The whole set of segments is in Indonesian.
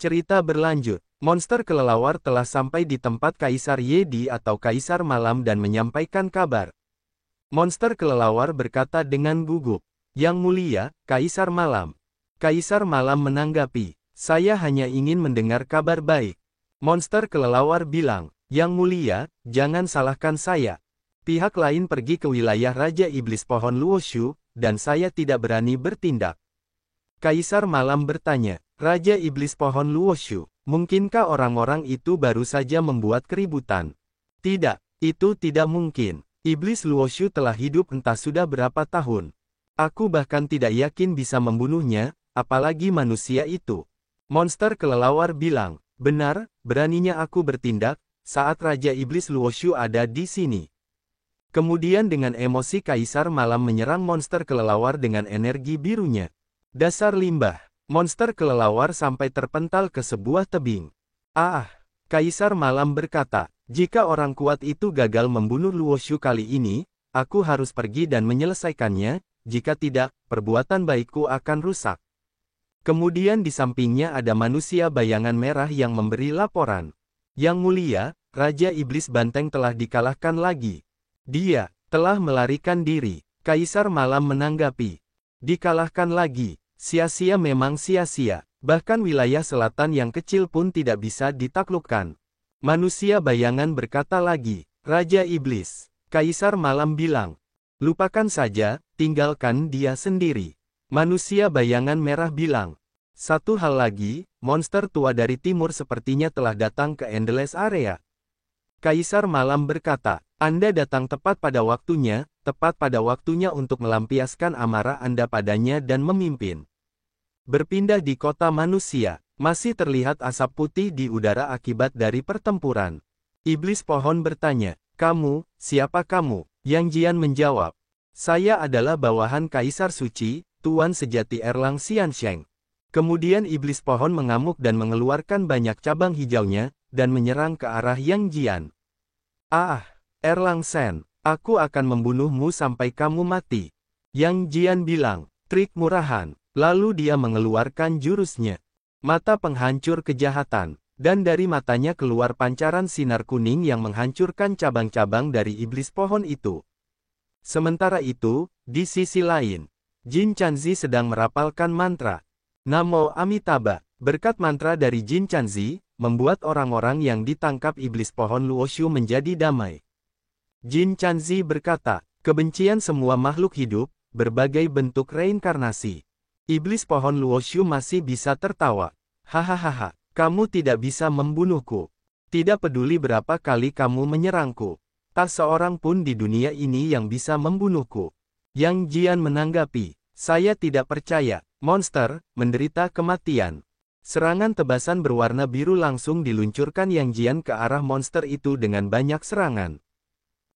Cerita berlanjut. Monster kelelawar telah sampai di tempat Kaisar Yedi atau Kaisar Malam dan menyampaikan kabar. Monster kelelawar berkata dengan gugup, "Yang mulia, Kaisar Malam." Kaisar Malam menanggapi, "Saya hanya ingin mendengar kabar baik." Monster kelelawar bilang, "Yang mulia, jangan salahkan saya. Pihak lain pergi ke wilayah Raja Iblis Pohon Luoshu, dan saya tidak berani bertindak." Kaisar Malam bertanya, "Raja Iblis Pohon Luoshu, mungkinkah orang-orang itu baru saja membuat keributan?" "Tidak, itu tidak mungkin. Iblis Luoshu telah hidup entah sudah berapa tahun. Aku bahkan tidak yakin bisa membunuhnya, apalagi manusia itu." Monster kelelawar bilang, "Benar, beraninya aku bertindak, saat Raja Iblis Luoshu ada di sini." Kemudian dengan emosi Kaisar Malam menyerang monster kelelawar dengan energi birunya. Dasar limbah, monster kelelawar sampai terpental ke sebuah tebing. "Ah!" Kaisar Malam berkata, "Jika orang kuat itu gagal membunuh Luoshu kali ini, aku harus pergi dan menyelesaikannya, jika tidak, perbuatan baikku akan rusak." Kemudian di sampingnya ada manusia bayangan merah yang memberi laporan. "Yang mulia, Raja Iblis Banteng telah dikalahkan lagi. Dia telah melarikan diri." Kaisar Malam menanggapi, "Dikalahkan lagi? Sia-sia memang sia-sia. Bahkan wilayah selatan yang kecil pun tidak bisa ditaklukkan." Manusia bayangan berkata lagi, "Raja Iblis." Kaisar Malam bilang, "Lupakan saja, tinggalkan dia sendiri." Manusia bayangan merah bilang, "Satu hal lagi, monster tua dari timur sepertinya telah datang ke Endless Area." Kaisar Malam berkata, "Anda datang tepat pada waktunya untuk melampiaskan amarah Anda padanya dan memimpin." Berpindah di kota manusia, masih terlihat asap putih di udara akibat dari pertempuran. Iblis pohon bertanya, "Kamu, siapa kamu?" Yang Jian menjawab, "Saya adalah bawahan Kaisar Suci, Tuan Sejati Erlang Xiansheng." Kemudian iblis pohon mengamuk dan mengeluarkan banyak cabang hijaunya, dan menyerang ke arah Yang Jian. "Ah, Erlang Shen, aku akan membunuhmu sampai kamu mati." Yang Jian bilang, "Trik murahan." Lalu dia mengeluarkan jurusnya, mata penghancur kejahatan, dan dari matanya keluar pancaran sinar kuning yang menghancurkan cabang-cabang dari iblis pohon itu. Sementara itu, di sisi lain, Jin Chanzi sedang merapalkan mantra. "Namo Amitabha." Berkat mantra dari Jin Chanzi, membuat orang-orang yang ditangkap iblis pohon Luoshu menjadi damai. Jin Chanzi berkata, "Kebencian semua makhluk hidup, berbagai bentuk reinkarnasi." Iblis pohon Luoshu masih bisa tertawa. "Hahaha, kamu tidak bisa membunuhku. Tidak peduli berapa kali kamu menyerangku. Tak seorang pun di dunia ini yang bisa membunuhku." Yang Jian menanggapi, "Saya tidak percaya, monster, menderita kematian." Serangan tebasan berwarna biru langsung diluncurkan Yang Jian ke arah monster itu dengan banyak serangan.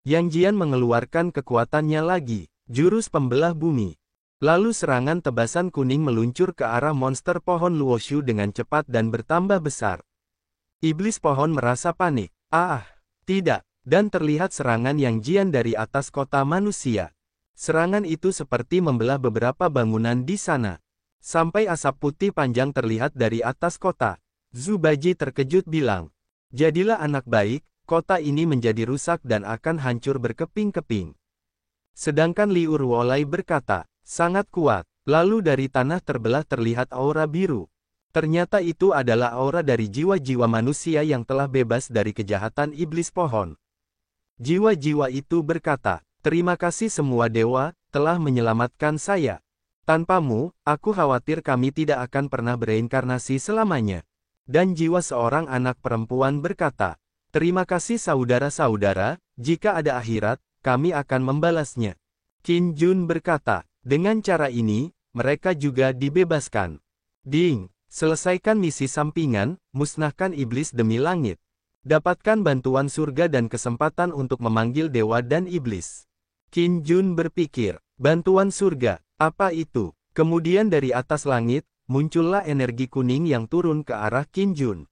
Yang Jian mengeluarkan kekuatannya lagi, jurus pembelah bumi. Lalu serangan tebasan kuning meluncur ke arah monster pohon Luoshu dengan cepat dan bertambah besar. Iblis pohon merasa panik. "Ah, tidak!" Dan terlihat serangan Yang Jian dari atas kota manusia. Serangan itu seperti membelah beberapa bangunan di sana. Sampai asap putih panjang terlihat dari atas kota. Zubaji terkejut bilang, "Jadilah anak baik, kota ini menjadi rusak dan akan hancur berkeping-keping." Sedangkan Liu Ruolai berkata, "Sangat kuat." Lalu dari tanah terbelah terlihat aura biru. Ternyata itu adalah aura dari jiwa-jiwa manusia yang telah bebas dari kejahatan iblis pohon. Jiwa-jiwa itu berkata, "Terima kasih semua dewa, telah menyelamatkan saya. Tanpamu, aku khawatir kami tidak akan pernah bereinkarnasi selamanya." Dan jiwa seorang anak perempuan berkata, "Terima kasih saudara-saudara, jika ada akhirat, kami akan membalasnya." Qin Jun berkata, "Dengan cara ini, mereka juga dibebaskan." Ding, selesaikan misi sampingan, musnahkan iblis demi langit. Dapatkan bantuan surga dan kesempatan untuk memanggil dewa dan iblis. Qin Jun berpikir, bantuan surga, apa itu? Kemudian dari atas langit, muncullah energi kuning yang turun ke arah Qin Jun.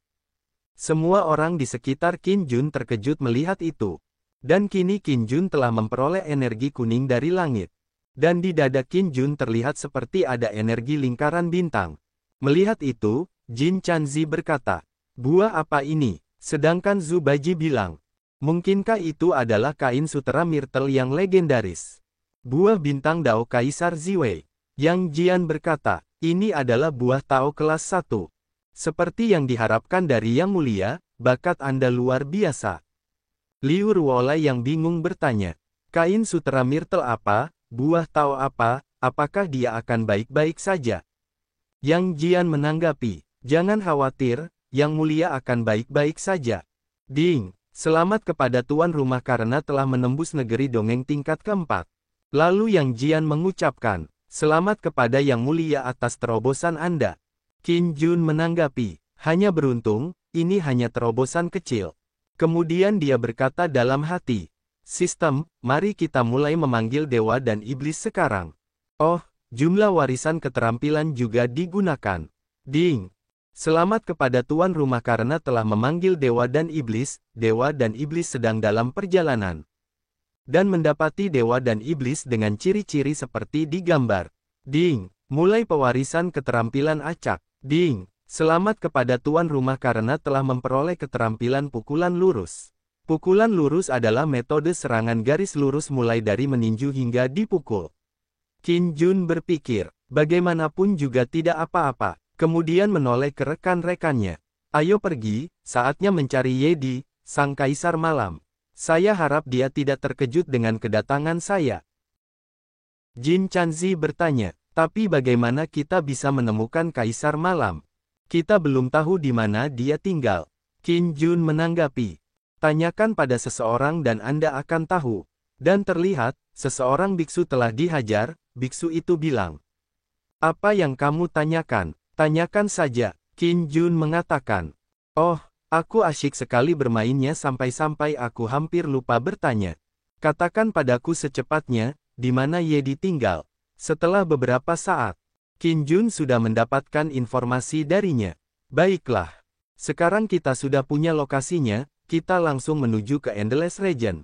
Semua orang di sekitar Qin Jun terkejut melihat itu. Dan kini Qin Jun telah memperoleh energi kuning dari langit. Dan di dada Qin Jun terlihat seperti ada energi lingkaran bintang. Melihat itu, Jin Chanzi berkata, buah apa ini? Sedangkan Zhu Baji bilang, mungkinkah itu adalah kain sutera myrtle yang legendaris? Buah bintang Dao Kaisar Ziwei. Yang Jian berkata, ini adalah buah Tao kelas 1. Seperti yang diharapkan dari Yang Mulia, bakat Anda luar biasa. Liu Ruolai yang bingung bertanya, kain sutera myrtle apa, buah Tao apa, apakah dia akan baik-baik saja? Yang Jian menanggapi, jangan khawatir, Yang Mulia akan baik-baik saja. Ding, selamat kepada tuan rumah karena telah menembus negeri dongeng tingkat keempat. Lalu Yang Jian mengucapkan, selamat kepada Yang Mulia atas terobosan Anda. Qin Jun menanggapi, hanya beruntung, ini hanya terobosan kecil. Kemudian dia berkata dalam hati, sistem, mari kita mulai memanggil dewa dan iblis sekarang. Oh, jumlah warisan keterampilan juga digunakan. Ding. Selamat kepada tuan rumah karena telah memanggil dewa dan iblis sedang dalam perjalanan. Dan mendapati dewa dan iblis dengan ciri-ciri seperti di gambar. Ding. Mulai pewarisan keterampilan acak. Ding. Selamat kepada tuan rumah karena telah memperoleh keterampilan pukulan lurus. Pukulan lurus adalah metode serangan garis lurus mulai dari meninju hingga dipukul. Qin Jun berpikir, bagaimanapun juga tidak apa-apa. Kemudian menoleh ke rekan-rekannya. Ayo pergi, saatnya mencari Ye Di, sang kaisar malam. Saya harap dia tidak terkejut dengan kedatangan saya. Jin Chanzi bertanya, tapi bagaimana kita bisa menemukan kaisar malam? Kita belum tahu di mana dia tinggal. Qin Jun menanggapi, tanyakan pada seseorang dan Anda akan tahu. Dan terlihat, seseorang biksu telah dihajar, biksu itu bilang. Apa yang kamu tanyakan? Tanyakan saja, Qin Jun mengatakan. Oh, aku asyik sekali bermainnya sampai-sampai aku hampir lupa bertanya. Katakan padaku secepatnya, di mana Ye Di tinggal. Setelah beberapa saat, Qin Jun sudah mendapatkan informasi darinya. Baiklah. Sekarang kita sudah punya lokasinya, kita langsung menuju ke Endless Region.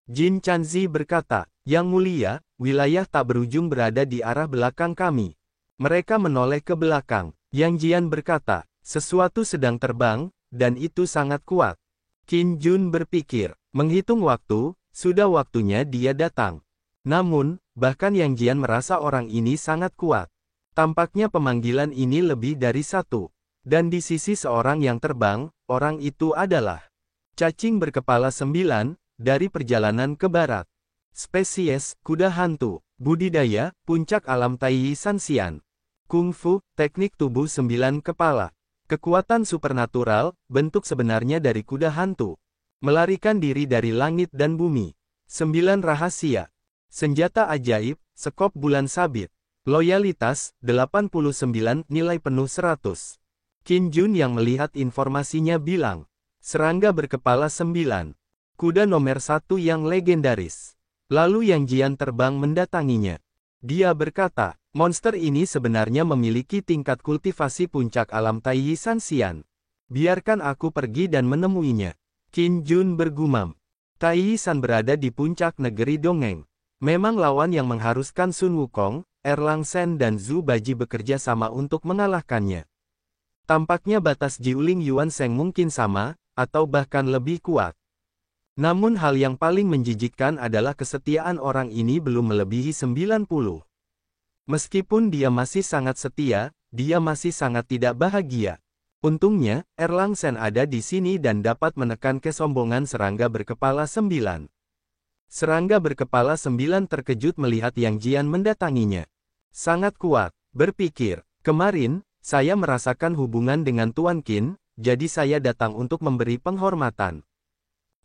Jin Chanzi berkata, Yang Mulia, wilayah tak berujung berada di arah belakang kami. Mereka menoleh ke belakang. Yang Jian berkata, sesuatu sedang terbang, dan itu sangat kuat. Qin Jun berpikir, menghitung waktu, sudah waktunya dia datang. Namun, bahkan Yang Jian merasa orang ini sangat kuat. Tampaknya pemanggilan ini lebih dari satu. Dan di sisi seorang yang terbang, orang itu adalah cacing berkepala 9, dari perjalanan ke barat. Spesies, kuda hantu, budidaya, puncak alam Taiyi Sanxian. Kungfu, teknik tubuh 9 kepala. Kekuatan supernatural, bentuk sebenarnya dari kuda hantu. Melarikan diri dari langit dan bumi. 9 rahasia. Senjata ajaib, sekop bulan sabit. Loyalitas, 89, nilai penuh 100. Qin Jun yang melihat informasinya bilang. Serangga berkepala 9. Kuda nomor 1 yang legendaris. Lalu Yang Jian terbang mendatanginya. Dia berkata, monster ini sebenarnya memiliki tingkat kultivasi puncak alam Taiyi Sanxian. Biarkan aku pergi dan menemuinya. Qin Jun bergumam. Taiyi San berada di puncak negeri dongeng. Memang lawan yang mengharuskan Sun Wukong, Erlang Shen dan Zhu Baji bekerja sama untuk mengalahkannya. Tampaknya batas Jiuling Yuan Sheng mungkin sama, atau bahkan lebih kuat. Namun hal yang paling menjijikkan adalah kesetiaan orang ini belum melebihi 90. Meskipun dia masih sangat setia, dia masih sangat tidak bahagia. Untungnya, Erlang Shen ada di sini dan dapat menekan kesombongan serangga berkepala 9. Serangga berkepala 9 terkejut melihat Yang Jian mendatanginya. Sangat kuat, berpikir, kemarin, saya merasakan hubungan dengan Tuan Qin, jadi saya datang untuk memberi penghormatan.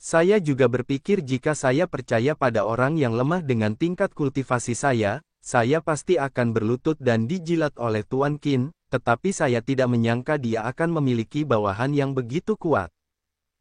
Saya juga berpikir jika saya percaya pada orang yang lemah dengan tingkat kultivasi saya pasti akan berlutut dan dijilat oleh Tuan Qin, tetapi saya tidak menyangka dia akan memiliki bawahan yang begitu kuat.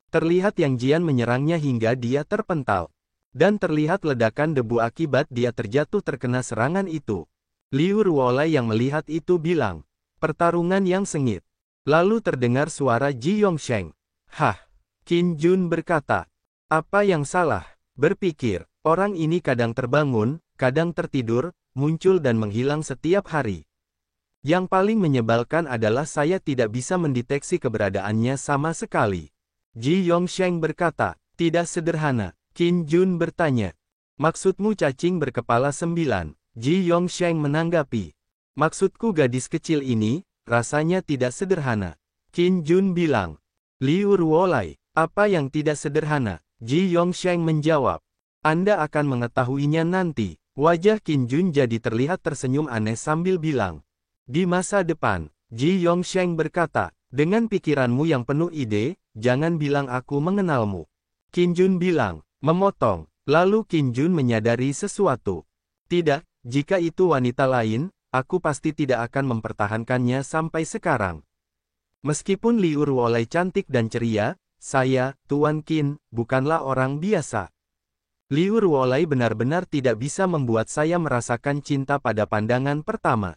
Terlihat Yang Jian menyerangnya hingga dia terpental. Dan terlihat ledakan debu akibat dia terjatuh terkena serangan itu. Liu Ruolai yang melihat itu bilang, pertarungan yang sengit. Lalu terdengar suara Ji Yongsheng. Hah? Qin Jun berkata, apa yang salah? Berpikir, orang ini kadang terbangun, kadang tertidur, muncul dan menghilang setiap hari. Yang paling menyebalkan adalah saya tidak bisa mendeteksi keberadaannya sama sekali. Ji Yongsheng berkata, tidak sederhana. Qin Jun bertanya, maksudmu cacing berkepala 9? Ji Yongsheng menanggapi, maksudku gadis kecil ini, rasanya tidak sederhana. Qin Jun bilang, Liu Ruolai, apa yang tidak sederhana? Ji Yongsheng menjawab, Anda akan mengetahuinya nanti. Wajah Qin Jun jadi terlihat tersenyum aneh sambil bilang, di masa depan. Ji Yongsheng berkata, dengan pikiranmu yang penuh ide, jangan bilang aku mengenalmu. Qin Jun bilang, memotong. Lalu Qin Jun menyadari sesuatu. Tidak, jika itu wanita lain, aku pasti tidak akan mempertahankannya sampai sekarang. Meskipun Liu Ruolai cantik dan ceria, saya, Tuan Qin, bukanlah orang biasa. Liu Ruolai benar-benar tidak bisa membuat saya merasakan cinta pada pandangan pertama.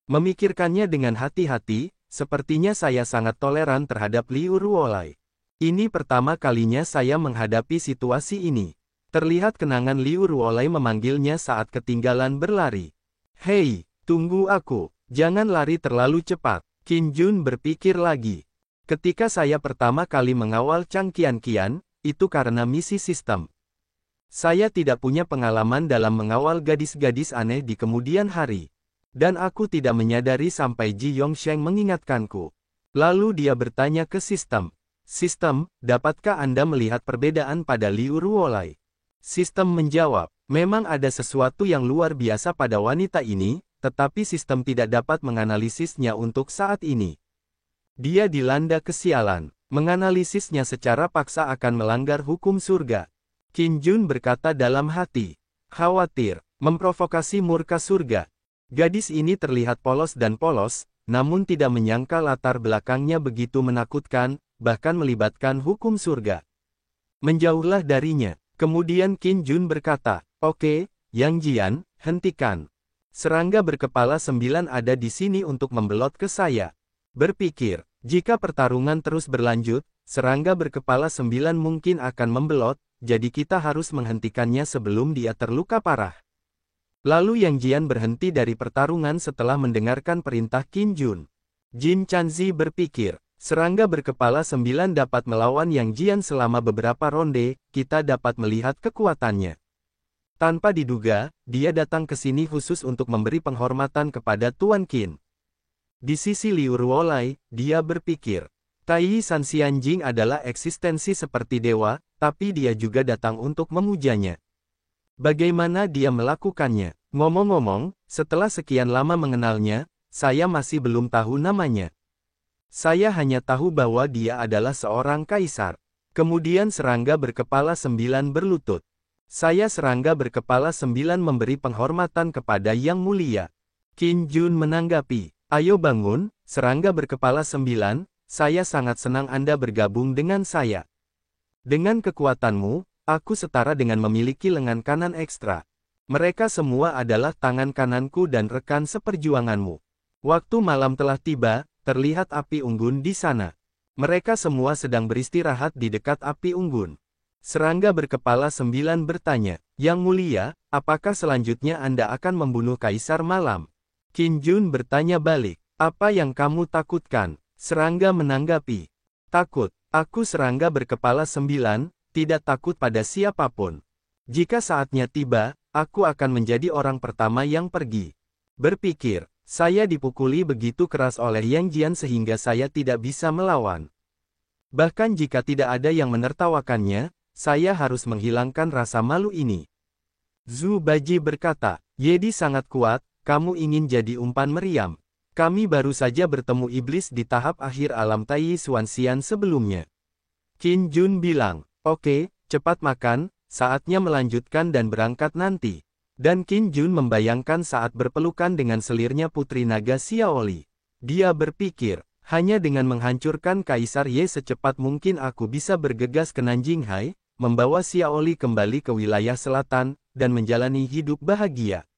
Memikirkannya dengan hati-hati, sepertinya saya sangat toleran terhadap Liu Ruolai. Ini pertama kalinya saya menghadapi situasi ini. Terlihat kenangan Liu Ruolai memanggilnya saat ketinggalan berlari. Hei, tunggu aku, jangan lari terlalu cepat. Qin Jun berpikir lagi. Ketika saya pertama kali mengawal Chang Qianqian, itu karena misi sistem. Saya tidak punya pengalaman dalam mengawal gadis-gadis aneh di kemudian hari. Dan aku tidak menyadari sampai Ji Yongsheng mengingatkanku. Lalu dia bertanya ke sistem. Sistem, dapatkah Anda melihat perbedaan pada Liu Ruolai? Sistem menjawab, memang ada sesuatu yang luar biasa pada wanita ini, tetapi sistem tidak dapat menganalisisnya untuk saat ini. Dia dilanda kesialan. Menganalisisnya secara paksa akan melanggar hukum surga. Qin Jun berkata dalam hati. Khawatir, memprovokasi murka surga. Gadis ini terlihat polos dan polos, namun tidak menyangka latar belakangnya begitu menakutkan, bahkan melibatkan hukum surga. Menjauhlah darinya. Kemudian Qin Jun berkata, oke, Yang Jian, hentikan. Serangga berkepala 9 ada di sini untuk membelot ke saya. Berpikir, jika pertarungan terus berlanjut, serangga berkepala 9 mungkin akan membelot, jadi kita harus menghentikannya sebelum dia terluka parah. Lalu Yang Jian berhenti dari pertarungan setelah mendengarkan perintah Qin Jun. Jin Chanzi berpikir, serangga berkepala 9 dapat melawan Yang Jian selama beberapa ronde, kita dapat melihat kekuatannya. Tanpa diduga, dia datang ke sini khusus untuk memberi penghormatan kepada Tuan Qin. Di sisi Liu Ruolai, dia berpikir, Tai Sanxianjing adalah eksistensi seperti dewa, tapi dia juga datang untuk memujanya. Bagaimana dia melakukannya? Ngomong-ngomong, setelah sekian lama mengenalnya, saya masih belum tahu namanya. Saya hanya tahu bahwa dia adalah seorang kaisar. Kemudian serangga berkepala 9 berlutut. Saya serangga berkepala 9 memberi penghormatan kepada Yang Mulia. Qin Jun menanggapi, ayo bangun, serangga berkepala 9, saya sangat senang Anda bergabung dengan saya. Dengan kekuatanmu, aku setara dengan memiliki lengan kanan ekstra. Mereka semua adalah tangan kananku dan rekan seperjuanganmu. Waktu malam telah tiba, terlihat api unggun di sana. Mereka semua sedang beristirahat di dekat api unggun. Serangga berkepala 9 bertanya, Yang Mulia, apakah selanjutnya Anda akan membunuh Kaisar Malam? Qin Jun bertanya balik, apa yang kamu takutkan? Serangga menanggapi, takut, aku serangga berkepala 9, tidak takut pada siapapun. Jika saatnya tiba, aku akan menjadi orang pertama yang pergi. Berpikir, saya dipukuli begitu keras oleh Yang Jian sehingga saya tidak bisa melawan. Bahkan jika tidak ada yang menertawakannya, saya harus menghilangkan rasa malu ini. Zhu Baji berkata, Yedi sangat kuat, kamu ingin jadi umpan meriam. Kami baru saja bertemu iblis di tahap akhir alam Tai Xuanxian sebelumnya. Qin Jun bilang, oke, cepat makan, saatnya melanjutkan dan berangkat nanti. Dan Qin Jun membayangkan saat berpelukan dengan selirnya Putri Naga Xiaoli. Dia berpikir, hanya dengan menghancurkan Kaisar Ye secepat mungkin aku bisa bergegas ke Nanjinghai, membawa Xiaoli kembali ke wilayah selatan, dan menjalani hidup bahagia.